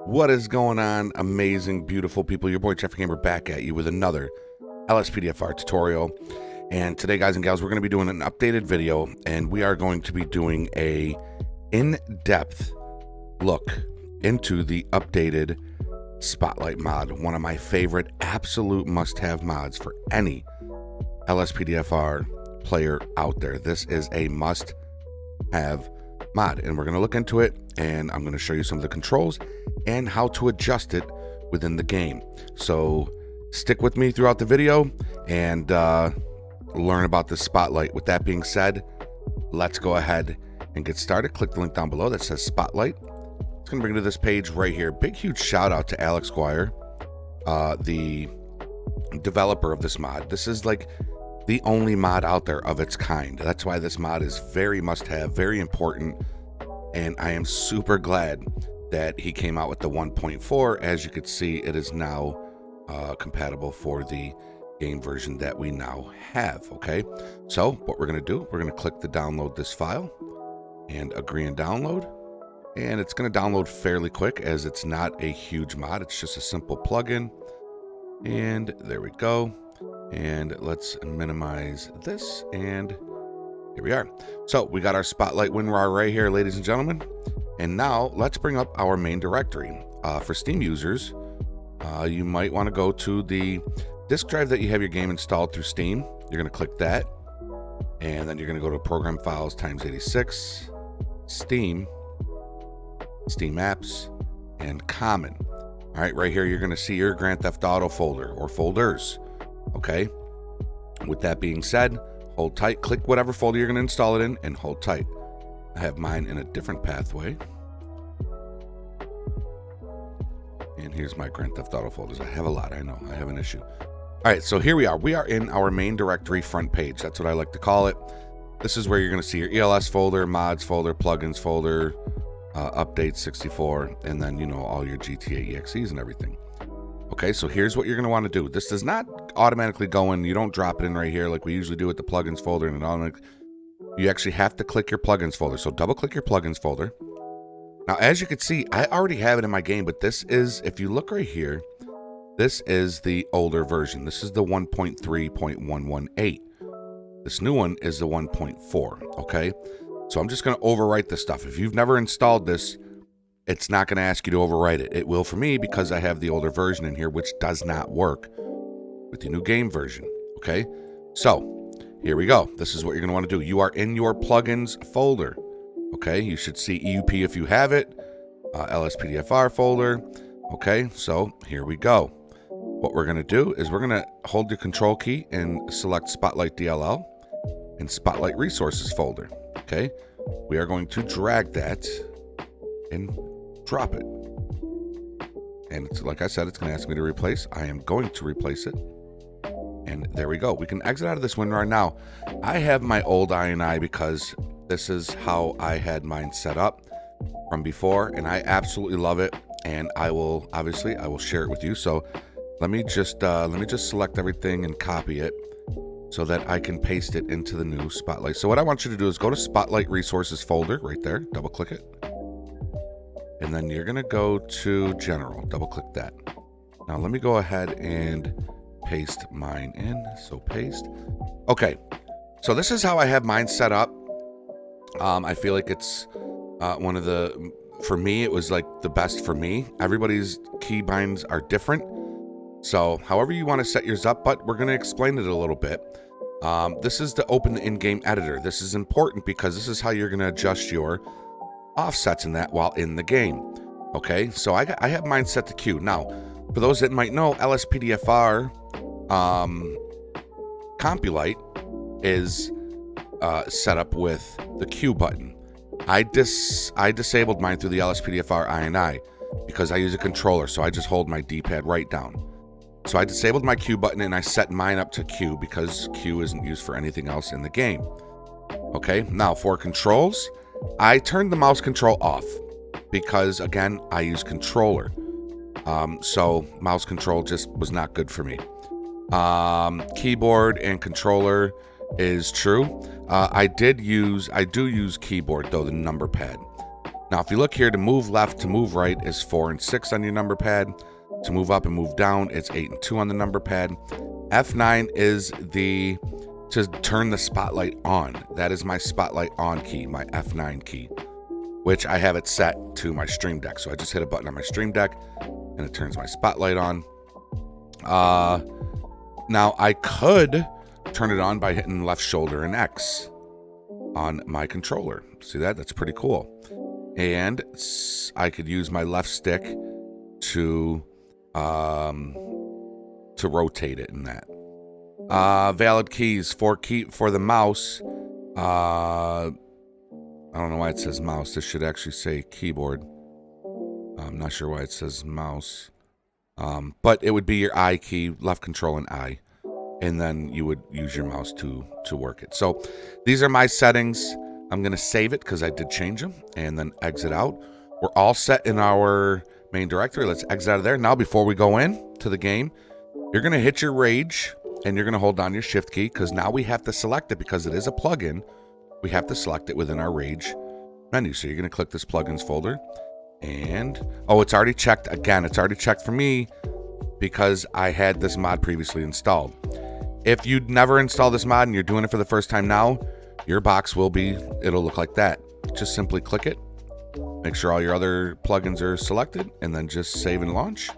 What is going on, amazing, beautiful people? Your boy Jeffrey Gamer back at you with another LSPDFR tutorial. And today, guys and gals, we're going to be doing an updated video, and we are going to be doing a in-depth look into the updated Spotlight mod, one of my favorite absolute must-have mods for any LSPDFR player out there. This is a must-have mod, and we're going to look into it, and I'm going to show you some of the controls and how to adjust it within the game. So stick with me throughout the video and learn about the Spotlight. With that being said, let's go ahead and get started. Click the link down below that says Spotlight. It's going to bring you to this page right here. Big huge shout out to Alex Squire, the developer of this mod. This is like the only mod out there of its kind. That's why this mod is very must-have, very important, and I am super glad that he came out with the 1.4. As you can see, it is now compatible for the game version that we now have. Okay, so what we're going to do, we're going to click the download this file and agree and download, and it's going to download fairly quick as it's not a huge mod. It's just a simple plugin, and there we go. And let's minimize this, and here we are. So we got our Spotlight WinRAR right here, ladies and gentlemen. And now let's bring up our main directory. For Steam users, you might want to go to the disk drive that you have your game installed through Steam. You're going to click that, and then you're going to go to Program Files x86, Steam, Steam Apps, and Common. All right, right here you're going to see your Grand Theft Auto folder or folders. Okay, with that being said, hold tight, click whatever folder you're going to install it in, and hold tight. I have mine in a different pathway, and here's my Grand Theft Auto folders. I have a lot. I know I have an issue. All right, so here we are. We are in our main directory front page. That's what I like to call it. This is where you're going to see your ELS folder, mods folder, plugins folder, updates 64, and then, you know, all your GTA EXEs and everything. Okay, so here's what you're going to want to do. This does not automatically go in. You don't drop it in right here like we usually do with the plugins folder. And you actually have to click your plugins folder. So double click your plugins folder. Now, as you can see, I already have it in my game, but this is, if you look right here, this is the older version. This is the 1.3.118. This new one is the 1.4, okay? So I'm just going to overwrite this stuff. If you've never installed this, it's not going to ask you to overwrite it. It will for me because I have the older version in here, which does not work with the new game version. Okay, so here we go. This is what you're going to want to do. You are in your plugins folder. Okay, you should see EUP if you have it, LSPDFR folder. Okay, so here we go. What we're going to do is we're going to hold your control key and select Spotlight DLL and Spotlight Resources folder. Okay, we are going to drag that and drop it, and it's, like I said, it's going to ask me to replace. I am going to replace it, and there we go. We can exit out of this WinRAR now. I have my old INI because this is how I had mine set up from before, and I absolutely love it, and I will share it with you. So let me just select everything and copy it so that I can paste it into the new Spotlight. So what I want you to do is go to Spotlight Resources folder right there, double click it. And then you're going to go to General, double click that. Now let me go ahead and paste mine in. So paste. Okay, so this is how I have mine set up. I feel like it's one of the, for me, it was like the best for me. Everybody's keybinds are different. So however you want to set yours up, but we're going to explain it a little bit. This is the open in-game editor. This is important because this is how you're going to adjust your offsets in that while in the game. Okay, so I have mine set to Q. Now, for those that might know, LSPDFR Compulite is set up with the Q button. I disabled mine through the LSPDFR INI because I use a controller, so I just hold my D-pad right down. So I disabled my Q button and I set mine up to Q because Q isn't used for anything else in the game. Okay, now for controls, I turned the mouse control off because, again, I use controller. So mouse control just was not good for me. Keyboard and controller is true. I do use keyboard, though, the number pad. Now, if you look here, to move left, to move right is 4 and 6 on your number pad. To move up and move down, it's 8 and 2 on the number pad. F9 is to turn the spotlight on. That is my spotlight on key, my F9 key, which I have it set to my Stream Deck. So I just hit a button on my Stream Deck and it turns my spotlight on. Now I could turn it on by hitting left shoulder and X on my controller. See that? That's pretty cool. And I could use my left stick to rotate it in that. Valid keys for the mouse. I don't know why it says mouse. This should actually say keyboard. I'm not sure why it says mouse. But it would be your I key, left control and I. And then you would use your mouse to work it. So these are my settings. I'm going to save it because I did change them and then exit out. We're all set in our main directory. Let's exit out of there. Now, before we go in to the game, you're going to hit your rage and you're going to hold down your shift key because now we have to select it because it is a plugin. We have to select it within our rage menu. So you're going to click this plugins folder and, oh, it's already checked again. It's already checked for me because I had this mod previously installed. If you'd never installed this mod and you're doing it for the first time now, your box it'll look like that. Just simply click it, make sure all your other plugins are selected, and then just save and launch.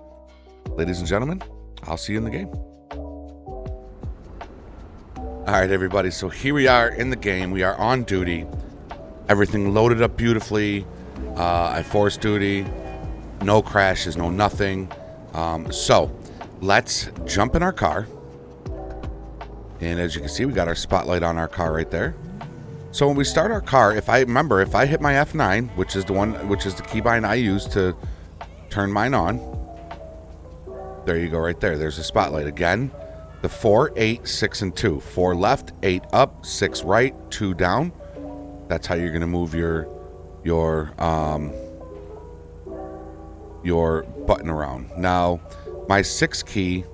Ladies and gentlemen, I'll see you in the game. All right, everybody, so here we are in the game. We are on duty. Everything loaded up beautifully. I forced duty. No crashes, no nothing. So let's jump in our car. And as you can see, we got our spotlight on our car right there. So when we start our car, if I hit my F9, which is the keybind I use to turn mine on, there you go right there. There's the spotlight. Again, the 4, 8, 6, and 2. 4 left, 8 up, 6 right, 2 down. That's how you're going to move your button around. Now, my 6 key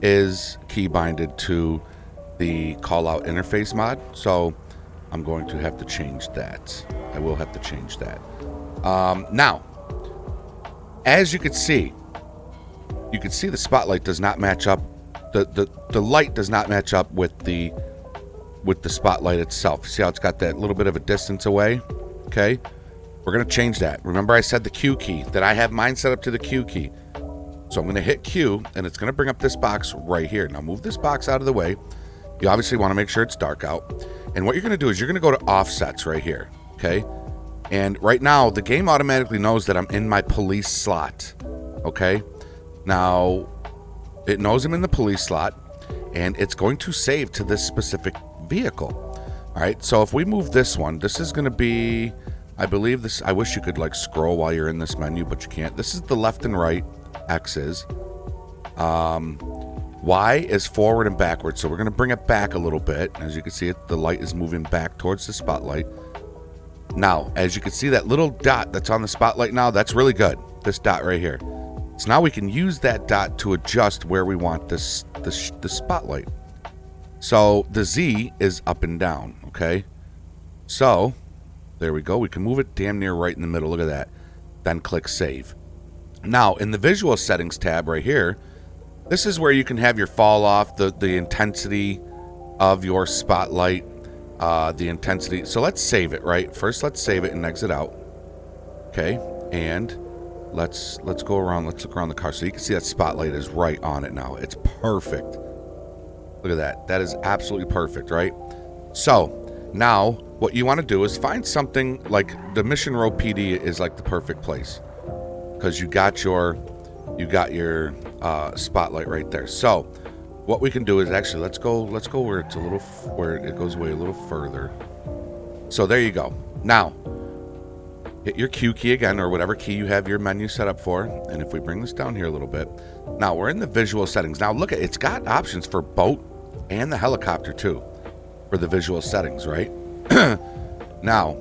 is keybinded to the call out interface mod, so I'm going to have to change that. I will have to change that. Now, as you can see the spotlight does not match up. The light does not match up with the spotlight itself. See how it's got that little bit of a distance away? Okay, we're gonna change that. Remember I said the Q key, that I have mine set up to the Q key. So I'm going to hit Q, and it's going to bring up this box right here. Now move this box out of the way. You obviously want to make sure it's dark out. And what you're going to do is you're going to go to offsets right here, okay? And right now, the game automatically knows that I'm in my police slot, okay? Now, it knows I'm in the police slot, and it's going to save to this specific vehicle. All right, so if we move this one, this is going to be, I believe this, I wish you could like scroll while you're in this menu, but you can't. This is the left and right. X is. Y is forward and backwards. So we're going to bring it back a little bit. As you can see, the light is moving back towards the spotlight. Now, as you can see, that little dot that's on the spotlight now, that's really good. This dot right here. So now we can use that dot to adjust where we want the spotlight. So the Z is up and down, okay? So there we go. We can move it damn near right in the middle. Look at that. Then click Save. Now, in the visual settings tab right here, this is where you can have your fall off, the intensity of your spotlight, the intensity. So let's save it, right? First, let's save it and exit out. Okay, and let's go around. Let's look around the car so you can see that spotlight is right on it now. It's perfect. Look at that. That is absolutely perfect, right? So now what you want to do is find something like the Mission Row PD is like the perfect place. Because you got your spotlight right there. So what we can do is actually let's go where it's where it goes away a little further. So there you go. Now hit your Q key again, or whatever key you have your menu set up for. And if we bring this down here a little bit, now we're in the visual settings. Now look at it's got options for boat and the helicopter too for the visual settings, right? Now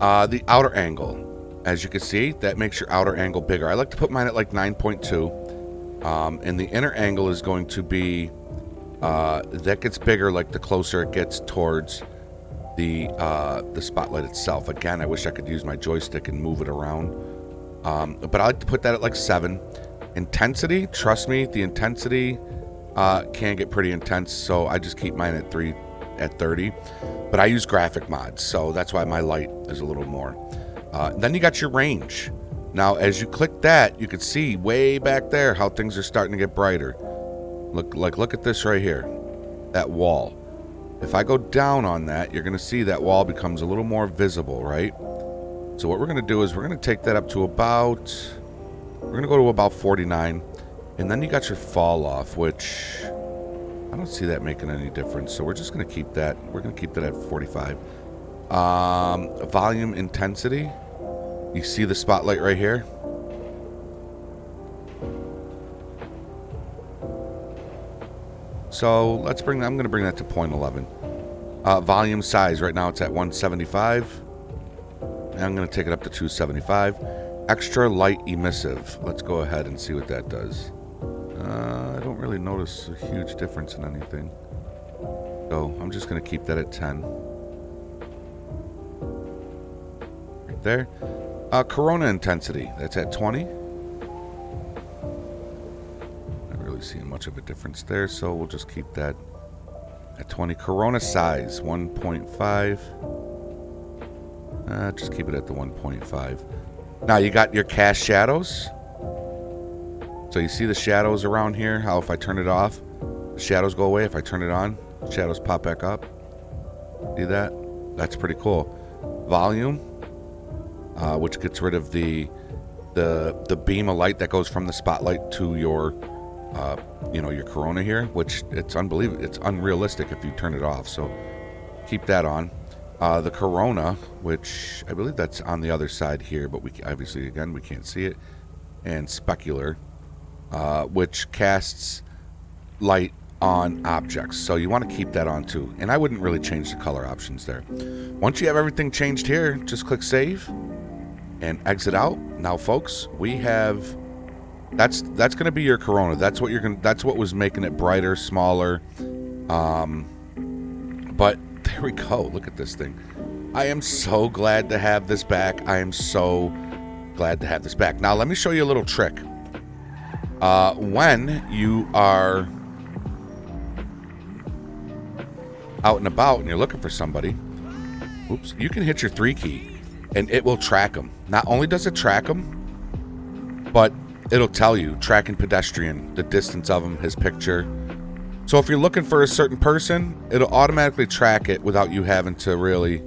the outer angle. As you can see, that makes your outer angle bigger. I like to put mine at like 9.2. And the inner angle is going to be, that gets bigger like the closer it gets towards the spotlight itself. Again, I wish I could use my joystick and move it around. But I like to put that at like 7. Intensity, trust me, the intensity can get pretty intense, so I just keep mine at 30. But I use graphic mods, so that's why my light is a little more. Then you got your range. Now, as you click that, you can see way back there how things are starting to get brighter. Look at this right here, that wall. If I go down on that, you're going to see that wall becomes a little more visible, right? So what we're going to do is we're going to take that up to about, we're going to go to about 49. And then you got your fall off, which I don't see that making any difference. So we're just going to keep that. We're going to keep that at 45. Volume intensity. You see the spotlight right here? So let's bring that, I'm going to bring that to 0.11. Volume size, right now it's at 175. And I'm going to take it up to 275. Extra light emissive. Let's go ahead and see what that does. I don't really notice a huge difference in anything. So I'm just going to keep that at 10. Right there. Corona intensity. That's at 20. Not really seeing much of a difference there, so we'll just keep that at 20. Corona size, 1.5. Just keep it at the 1.5. Now you got your cast shadows. So you see the shadows around here, how if I turn it off, the shadows go away. If I turn it on, shadows pop back up. See that? That's pretty cool. Volume, which gets rid of the beam of light that goes from the spotlight to your your corona here, which it's unbelievable. It's unrealistic if you turn it off. So keep that on. The corona, which I believe that's on the other side here, but we obviously, again, we can't see it. And specular, which casts light on objects. So you want to keep that on too. And I wouldn't really change the color options there. Once you have everything changed here, just click save and exit out. Now, folks, we have that's going to be your corona. That's what that's what was making it brighter, smaller. But there we go. Look at this thing. I am so glad to have this back. I am so glad to have this back. Now, let me show you a little trick. When you are out and about and you're looking for somebody, oops, you can hit your 3 key and it will track them. Not only does it track them, but it'll tell you, tracking pedestrian, the distance of them, his picture. So if you're looking for a certain person, it'll automatically track it without you having to really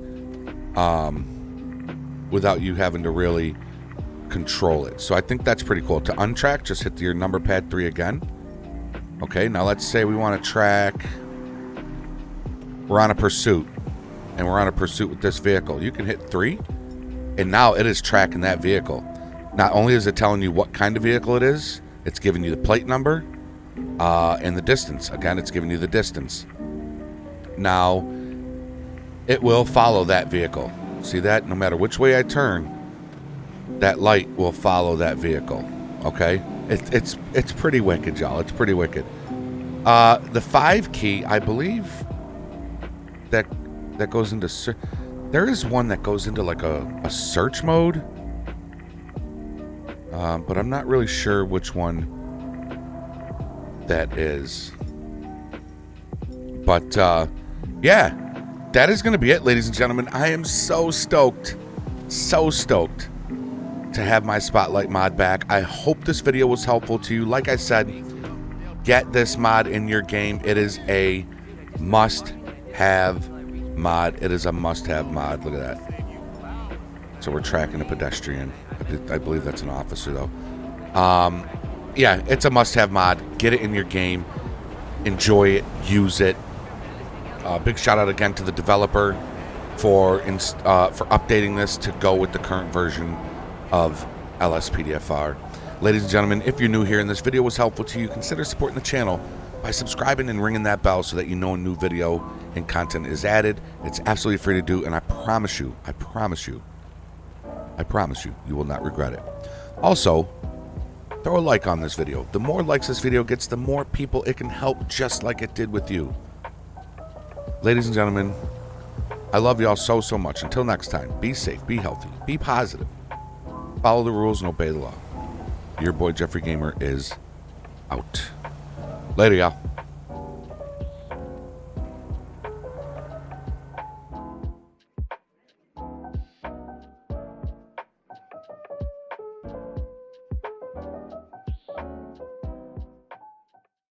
control it. So I think that's pretty cool. To untrack, just hit your number pad 3 again. Okay, now let's say we want to track, we're on a pursuit, and we're on a pursuit with this vehicle. You can hit 3, and now it is tracking that vehicle. Not only is it telling you what kind of vehicle it is, it's giving you the plate number, and the distance. Again, it's giving you the distance. Now, it will follow that vehicle. See that? No matter which way I turn, that light will follow that vehicle. Okay? It's pretty wicked, y'all. It's pretty wicked. The 5 key, I believe, that goes into... There is one that goes into like a search mode. But I'm not really sure which one that is. But yeah, that is going to be it, ladies and gentlemen. I am so stoked to have my Spotlight mod back. I hope this video was helpful to you. Like I said, get this mod in your game. It is a must-have mod. It is a must-have mod. Look at that. So we're tracking a pedestrian. I believe that's an officer, though. Yeah, it's a must-have mod. Get it in your game. Enjoy it. Use it. Big shout-out again to the developer for updating this to go with the current version of LSPDFR. Ladies and gentlemen, if you're new here and this video was helpful to you, consider supporting the channel by subscribing and ringing that bell so that you know a new video and content is added. It's absolutely free to do, and I promise you, you will not regret it. Also, throw a like on this video. The more likes this video gets, the more people it can help, just like it did with you. Ladies and gentlemen, I love y'all so, so much. Until next time, be safe, be healthy, be positive. Follow the rules and obey the law. Your boy Jeffrey Gamer is out. Later, y'all.